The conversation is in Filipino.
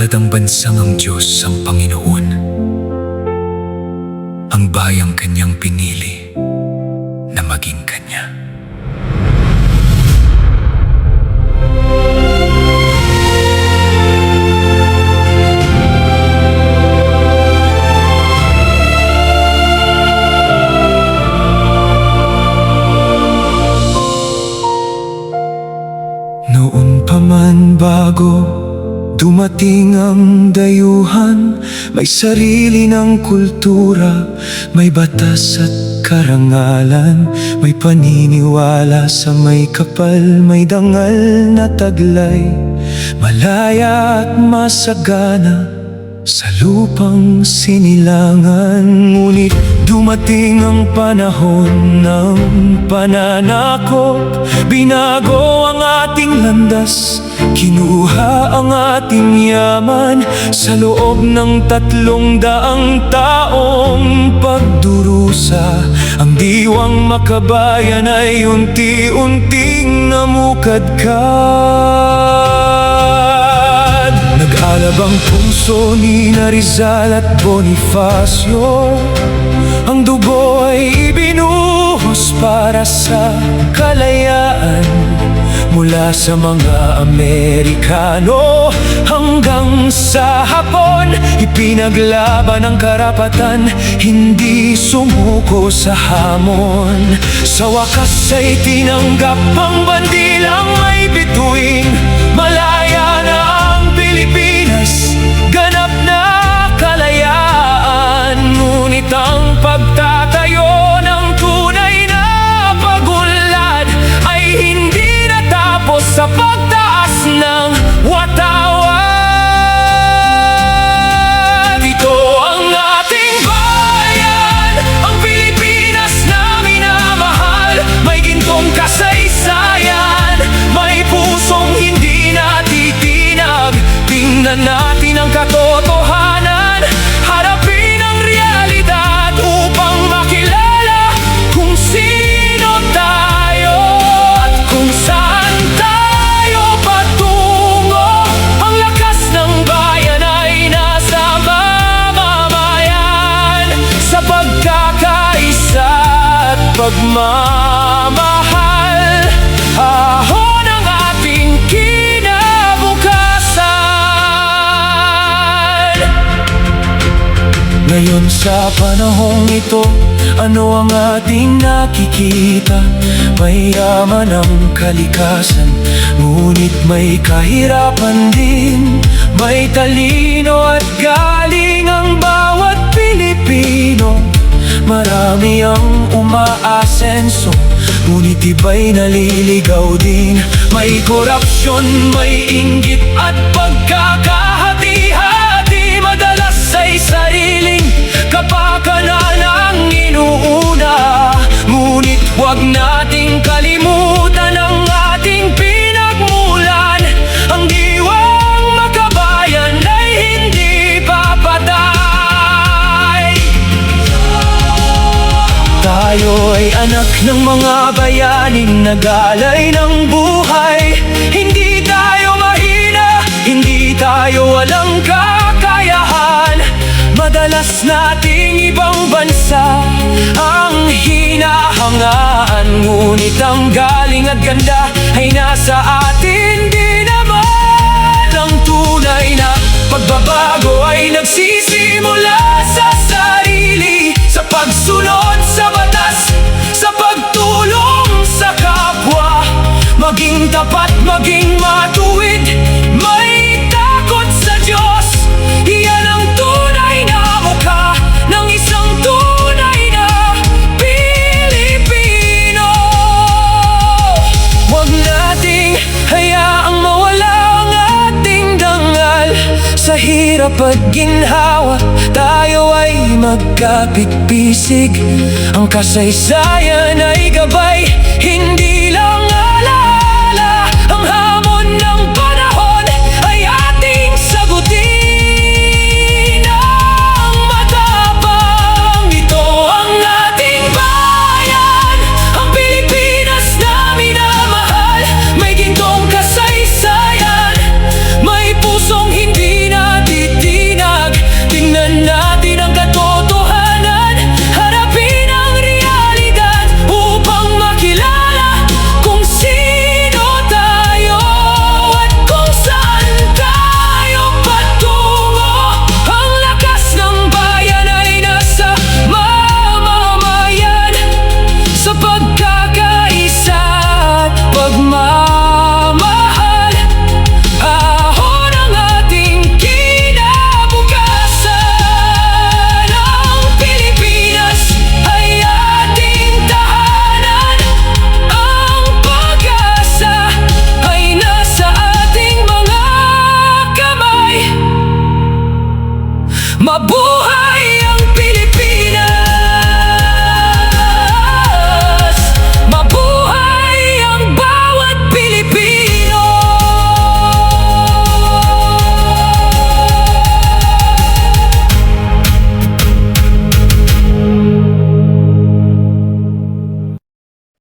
Palad ang bansang ang Diyos ang Panginoon, ang bayang kanyang pinili na maging kanya. Noon pa man bago dumating ang dayuhan, may sarili ng kultura, may batas at karangalan, may paniniwala sa may kapal, may dangal na taglay, malaya at masagana sa lupang sinilangan. Ngunit dumating ang panahon ng pananakop, binago ang ating landas, kinuha ang ating yaman. Sa loob ng 300 taong pagdurusa, ang diwang makabayan ay unti-unting namukadkad. Nag-alabang puso ni Rizal at Bonifacio, ang dugo ay ibinuhos para sa kalayaan. Mula sa mga Amerikano hanggang sa Hapon, ipinaglaban ang karapatan, hindi sumuko sa hamon. Sa wakas ay tinanggap ang bandilang may bituin, malaya na ang Pilipinas, ganap na kalayaan. Ngunit ang pagtatayo ng tunay na pagunlad ay hindi sa pagtaas ng watawad. Ito ang ating bayan, ang Pilipinas na minamahal. May gintong kasaysayan, may pusong hindi natitinag. Tingnan natin ang katotohanan, harapin ang realidad upang makilala kung sino tayo at kung saan pagmamahal, ahon ang ating kinabukasan. Ngayon sa panahong ito, ano ang ating nakikita? Mayaman ang kalikasan, ngunit may kahirapan din. May talino at galing ang bawat Pilipino, marami ang umaasenso, ngunit iba'y naliligaw din. May korupsyon, may inggit at pagkakahati-hati, madalas ay sariling kapakanan ang inuuna. Ngunit huwag nating kalimutan ang ating pinagmulan, ang diwang makabayan ay hindi papatay. Tayo ay anak ng mga bayaning nagalay ng buhay. Hindi tayo mahina, hindi tayo walang kakayahan. Madalas nating ibang bansa ang hinahangaan, ngunit ang galing at ganda ay nasa atin. Di naman ang tunay na pagbabago ay nagsisimula sa sarili, sa pagsunod sa batas, sa pagtulong sa kapwa, maging tapat, maging matuwid, may takot sa Diyos. Iyan ang tunay na mukha ng isang tunay na Pilipino. Huwag nating hayaang mawala ang ating dangal. Sa hirap at ginhawa, tayo ay magkapit-bisig. Ang kasaysayan ay gabay, hindi